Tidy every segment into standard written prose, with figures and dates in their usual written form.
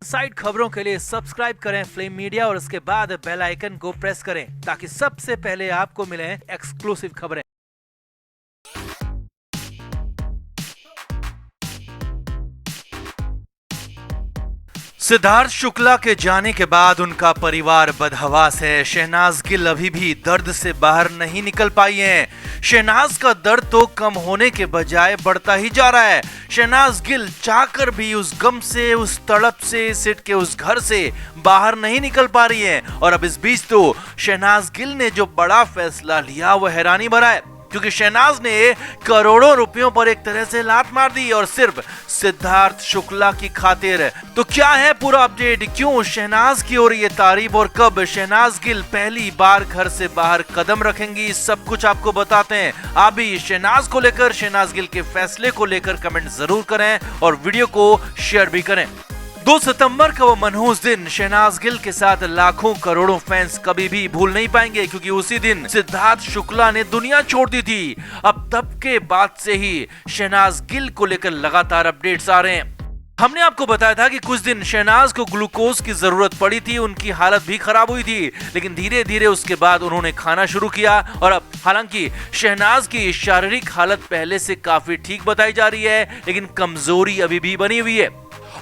Side खबरों के लिए सब्सक्राइब करें फ्लेम मीडिया और उसके बाद बेल आइकन को प्रेस करें ताकि सबसे पहले आपको मिले एक्सक्लूसिव खबरें। सिद्धार्थ शुक्ला के जाने के बाद उनका परिवार बदहवास है। शहनाज गिल अभी भी दर्द से बाहर नहीं निकल पाई हैं। शहनाज का दर्द तो कम होने के बजाय बढ़ता ही जा रहा है। शहनाज गिल चाहकर भी उस गम से, उस तड़प से, सिट के उस घर से बाहर नहीं निकल पा रही हैं। और अब इस बीच तो शहनाज गिल ने जो बड़ा फैसला लिया वो हैरानी भरा है, क्योंकि शहनाज ने करोड़ों रुपयों पर एक तरह से लात मार दी और सिर्फ सिद्धार्थ शुक्ला की खातिर। तो क्या है पूरा अपडेट, क्यों शहनाज की हो रही है तारीफ और कब शहनाज गिल पहली बार घर से बाहर कदम रखेंगी, सब कुछ आपको बताते हैं। आप भी शहनाज को लेकर, शहनाज गिल के फैसले को लेकर कमेंट जरूर करें और वीडियो को शेयर भी करें। 2 सितंबर का वो मनहूस दिन शहनाज गिल के साथ लाखों करोड़ों फैंस कभी भी भूल नहीं पाएंगे, क्योंकि उसी दिन सिद्धार्थ शुक्ला ने दुनिया छोड़ दी थी। अब तब के बाद से ही शहनाज गिल को लेकर लगातार अपडेट्स आ रहे हैं। हमने आपको बताया था कि कुछ दिन शहनाज को ग्लूकोज की जरूरत पड़ी थी, उनकी हालत भी खराब हुई थी, लेकिन धीरे धीरे उसके बाद उन्होंने खाना शुरू किया। और अब हालांकि शहनाज की शारीरिक हालत पहले से काफी ठीक बताई जा रही है, लेकिन कमजोरी अभी भी बनी हुई है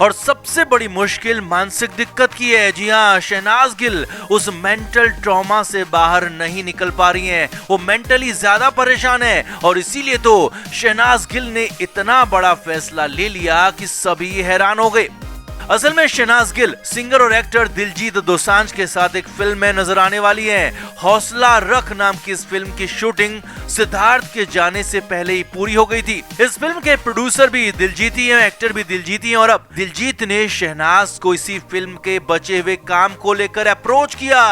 और सबसे बड़ी मुश्किल मानसिक दिक्कत की है। जी हाँ, शहनाज गिल उस मेंटल ट्रॉमा से बाहर नहीं निकल पा रही हैं। वो मेंटली ज्यादा परेशान है और इसीलिए तो शहनाज गिल ने इतना बड़ा फैसला ले लिया कि सभी हैरान हो गए। असल में शहनाज गिल सिंगर और एक्टर दिलजीत दोसांझ के साथ एक फिल्म में नजर आने वाली हैं। हौसला रख नाम की इस फिल्म की शूटिंग सिद्धार्थ के जाने से पहले ही पूरी हो गई थी। इस फिल्म के प्रोड्यूसर भी दिलजीत ही हैं, एक्टर भी दिलजीत ही हैं और अब दिलजीत ने शहनाज को इसी फिल्म के बचे हुए काम को लेकर अप्रोच किया।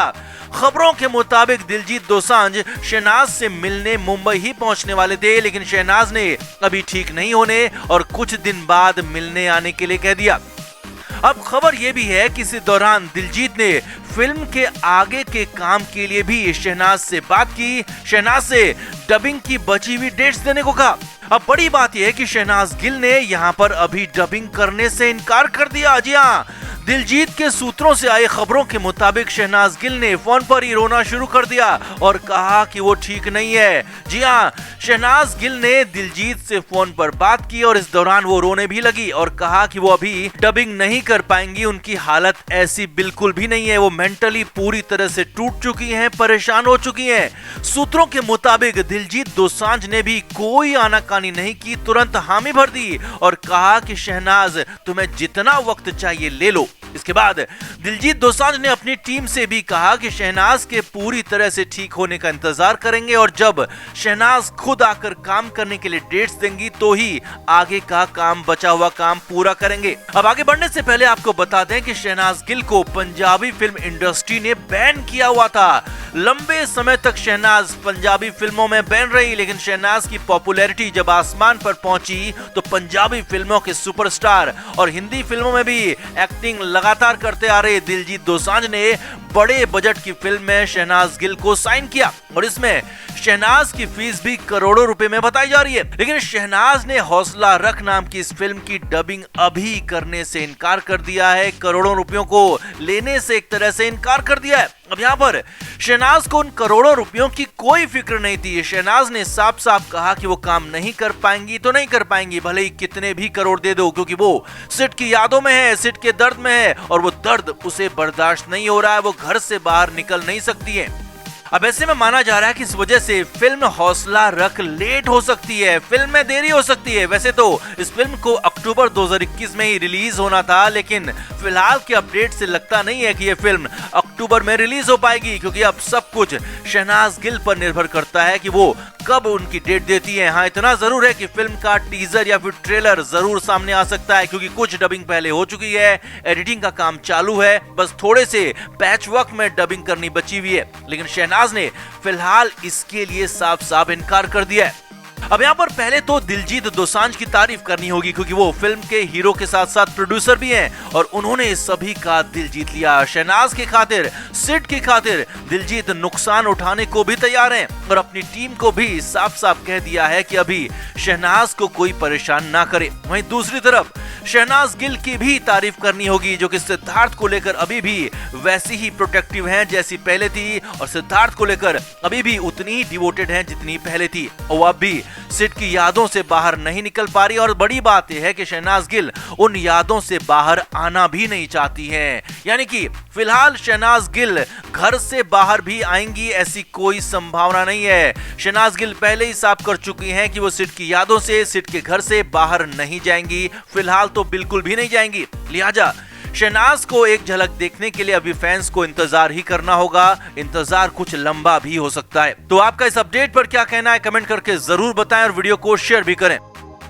खबरों के मुताबिक दिलजीत दोसांझ शहनाज से मिलने मुंबई ही पहुंचने वाले थे, लेकिन शहनाज ने अभी ठीक नहीं होने और कुछ दिन बाद मिलने आने के लिए कह दिया। अब खबर यह भी है कि इस दौरान दिलजीत ने फिल्म के आगे के काम के लिए भी शहनाज से बात की, शहनाज से डबिंग की बची हुई डेट्स देने को कहा। अब बड़ी बात यह है कि शहनाज गिल ने यहां पर अभी डबिंग करने से इनकार कर दिया। जी हां, दिलजीत के सूत्रों से आई खबरों के मुताबिक शहनाज गिल ने फोन पर ही रोना शुरू कर दिया और कहा कि वो ठीक नहीं है। जी हां, शहनाज गिल ने दिलजीत से फोन पर बात की और इस दौरान वो रोने भी लगी और कहा कि वो अभी डबिंग नहीं कर पाएंगी, उनकी हालत ऐसी बिल्कुल भी नहीं है, वो मेंटली पूरी तरह से टूट चुकी हैं, परेशान हो चुकी हैं। सूत्रों के मुताबिक दिलजीत दोसांझ ने भी कोई आनाकानी नहीं की, तुरंत हामी भर दी और कहा कि शहनाज तुम्हें जितना वक्त चाहिए ले लो। इसके बाद दिलजीत दोसांझ ने अपनी टीम से भी कहा कि शहनाज के पूरी तरह से ठीक होने का इंतजार करेंगे और जब शहनाज खुद आकर काम करने के लिए डेट्स देंगी तो ही आगे का काम, बचा हुआ काम पूरा करेंगे। अब आगे बढ़ने से पहले आपको बता दें कि शहनाज गिल को पंजाबी फिल्म इंडस्ट्री ने बैन किया हुआ था। लंबे समय तक शहनाज पंजाबी फिल्मों में बैन रही, लेकिन शहनाज की पॉपुलैरिटी जब आसमान पर पहुंची तो पंजाबी फिल्मों के सुपरस्टार और हिंदी फिल्मों में भी एक्टिंग लगातार करते आ रहे दिलजीत दोसांझ ने बड़े बजट की फिल्म में शहनाज गिल को साइन किया और इसमें शहनाज की फीस भी करोड़ों रुपए में बताई जा रही है। लेकिन शहनाज ने हौसला रख नाम की इस फिल्म की डबिंग अभी करने से इनकार कर दिया है, करोड़ों रुपयों को लेने से एक तरह से इनकार कर दिया है। अब यहाँ पर शहनाज को उन करोड़ों रुपयों की कोई फिक्र नहीं थी। शहनाज ने साफ साफ कहा कि वो काम नहीं कर पाएंगी तो नहीं कर पाएंगी, भले ही कितने भी करोड़ दे दो, क्योंकि वो सिट की यादों में है, सिट के दर्द में है और वो दर्द उसे बर्दाश्त नहीं हो रहा है, वो घर से बाहर निकल नहीं सकती है। अब ऐसे में माना जा रहा है कि इस वजह से फिल्म हौसला रख लेट हो सकती है, फिल्म में देरी हो सकती है। वैसे तो इस फिल्म को अक्टूबर 2021 में ही रिलीज होना था, लेकिन फिलहाल के अपडेट से लगता नहीं है कि यह फिल्म अक्टूबर में रिलीज हो पाएगी, क्योंकि अब सब कुछ शहनाज गिल पर निर्भर करता है कि वो कब उनकी डेट देती है। हाँ, इतना जरूर है कि फिल्म का टीजर या फिर ट्रेलर जरूर सामने आ सकता है, क्योंकि कुछ डबिंग पहले हो चुकी है, एडिटिंग का काम चालू है, बस थोड़े से पैच वर्क में डबिंग करनी बची हुई है। लेकिन शहनाज ने फिलहाल इसके लिए साफ साफ इनकार कर दिया है। अब यहाँ पर पहले तो दिलजीत दोसांझ की तारीफ करनी होगी, क्योंकि वो फिल्म के हीरो के साथ साथ प्रोड्यूसर भी हैं और उन्होंने सभी का दिल जीत लिया। शहनाज की खातिर, सिट की खातिर दिलजीत नुकसान उठाने को भी तैयार हैं और अपनी टीम को भी साफ साफ कह दिया है कि अभी शहनाज को कोई परेशान ना करे। वहीं दूसरी तरफ शहनाज गिल की भी तारीफ करनी होगी, जो कि सिद्धार्थ को लेकर अभी भी वैसी ही प्रोटेक्टिव हैं जैसी पहले थी, और सिद्धार्थ को लेकर अभी भी उतनी ही डिवोटेड हैं जितनी पहले थी। और अब भी सिड की यादों से बाहर नहीं निकल पा रही, और बड़ी बात यह है कि शहनाज गिल उन यादों से बाहर आना भी नहीं चाहती हैं। यानी कि फिलहाल शहनाज गिल घर से बाहर भी आएंगी ऐसी कोई संभावना नहीं है। शहनाज गिल पहले ही साफ कर चुकी हैं कि वो सिड की यादों से, सिड के घर से बाहर नहीं जाएंगी, फिलहाल तो बिल्कुल भी नहीं जाएंगी। लिहाजा शहनाज को एक झलक देखने के लिए अभी फैंस को इंतजार ही करना होगा। इंतजार कुछ लंबा भी हो सकता है। तो आपका इस अपडेट पर क्या कहना है कमेंट करके जरूर बताएं और वीडियो को शेयर भी करें।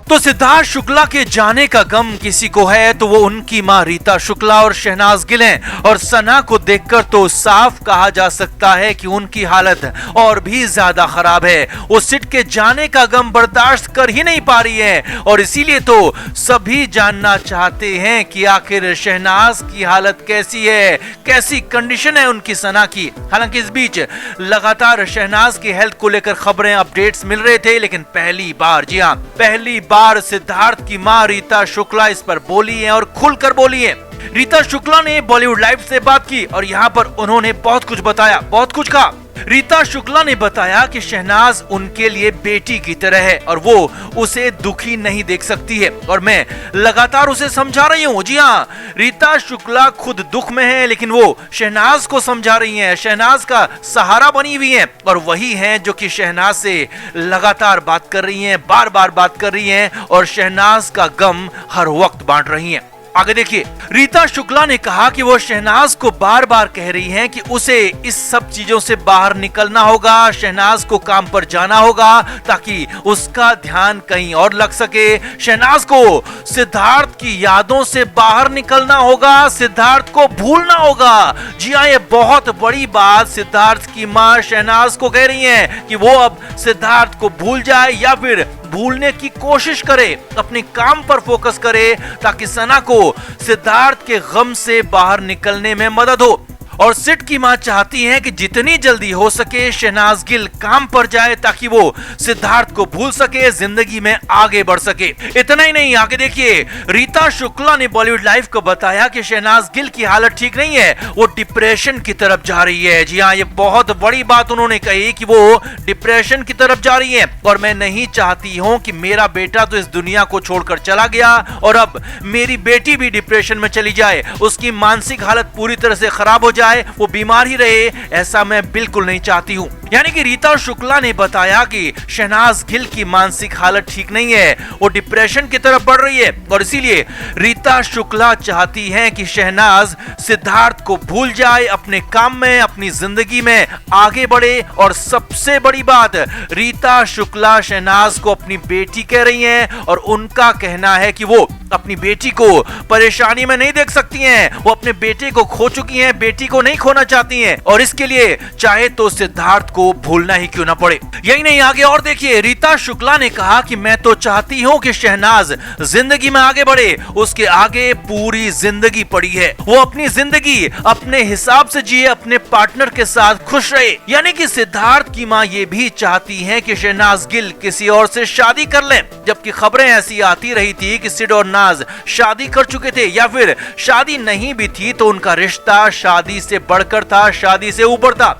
तो सिद्धार्थ शुक्ला के जाने का गम किसी को है तो वो उनकी मां रीता शुक्ला और शहनाज गिल हैं, और सना को देखकर तो साफ कहा जा सकता है कि उनकी हालत और भी ज्यादा खराब है। वो सिड के जाने का गम बर्दाश्त कर ही नहीं पा रही है, और इसीलिए तो सभी जानना चाहते हैं कि आखिर शहनाज की हालत कैसी है, कैसी कंडीशन है उनकी सना की। हालांकि इस बीच लगातार शहनाज की हेल्थ को लेकर खबरें अपडेट्स मिल रहे थे, लेकिन पहली बार, जी हाँ पहली बार सिद्धार्थ की मां रीता शुक्ला इस पर बोली है और खुलकर बोली है। रीता शुक्ला ने बॉलीवुड लाइव से बात की और यहाँ पर उन्होंने बहुत कुछ बताया, बहुत कुछ कहा। रीता शुक्ला ने बताया कि शहनाज उनके लिए बेटी की तरह है और वो उसे दुखी नहीं देख सकती है, और मैं लगातार उसे समझा रही हूँ। जी हाँ, रीता शुक्ला खुद दुख में है, लेकिन वो शहनाज को समझा रही हैं, शहनाज का सहारा बनी हुई हैं, और वही हैं जो कि शहनाज से लगातार बात कर रही हैं, बार बार बात कर रही हैं, और शहनाज का गम हर वक्त बांट रही हैं। आगे देखिए, रीता शुक्ला ने कहा कि वो शहनाज को बार बार कह रही हैं कि उसे इस सब चीजों से बाहर निकलना होगा, शहनाज को काम पर जाना होगा ताकि उसका ध्यान कहीं और लग सके। शहनाज को सिद्धार्थ की यादों से बाहर निकलना होगा, सिद्धार्थ को भूलना होगा। जी हाँ, ये बहुत बड़ी बात सिद्धार्थ की मां शहनाज को कह रही हैं कि वो अब सिद्धार्थ को भूल जाए या फिर भूलने की कोशिश करे, अपने काम पर फोकस करे, ताकि सना को सिद्धार्थ के गम से बाहर निकलने में मदद हो। और सिड की मां चाहती हैं कि जितनी जल्दी हो सके शहनाज गिल काम पर जाए ताकि वो सिद्धार्थ को भूल सके, जिंदगी में आगे बढ़ सके। इतना ही नहीं, आगे देखिए, रीता शुक्ला ने बॉलीवुड लाइव को बताया कि शहनाज गिल की हालत ठीक नहीं है, वो डिप्रेशन की तरफ जा रही है। जी हाँ, ये बहुत बड़ी बात उन्होंने कही कि वो डिप्रेशन की तरफ जा रही है, और मैं नहीं चाहती हूँ कि मेरा बेटा तो इस दुनिया को छोड़कर चला गया और अब मेरी बेटी भी डिप्रेशन में चली जाए, उसकी मानसिक हालत पूरी तरह से खराब हो जाए, वो बीमार ही रहे, ऐसा मैं बिल्कुल नहीं चाहती हूँ। यानी कि रीता शुक्ला ने बताया कि शहनाज गिल की मानसिक हालत ठीक नहीं है, वो डिप्रेशन की तरफ बढ़ रही है, और इसीलिए रीता शुक्ला चाहती हैं कि शहनाज सिद्धार्थ को भूल जाए, अपने काम में, अपनी जिंदगी में आगे बढ़े। और सबसे बड़ी बात, रीता शुक्ला शहनाज को अपनी बेटी कह रही हैं, और उनका कहना है कि वो अपनी बेटी को परेशानी में नहीं देख सकती हैं, वो अपने बेटे को खो चुकी हैं, बेटी को नहीं खोना चाहती हैं, और इसके लिए चाहे तो सिद्धार्थ को भूलना ही क्यों ना पड़े। यही नहीं, आगे और देखिए, रीता शुक्ला ने कहा कि मैं तो चाहती हूँ कि शहनाज जिंदगी में आगे बढ़े, उसके आगे पूरी जिंदगी पड़ी है, वो अपनी जिंदगी अपने हिसाब से जिए, अपने पार्टनर के साथ खुश रहे। यानी कि सिद्धार्थ की मां ये भी चाहती है कि शहनाज गिल किसी और से शादी कर लें, जबकि खबरें ऐसी आती रही थी कि सिड और नाज शादी कर चुके थे, या फिर शादी नहीं भी थी तो उनका रिश्ता शादी से बढ़कर था, शादी से ऊपर था।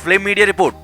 Flame media report.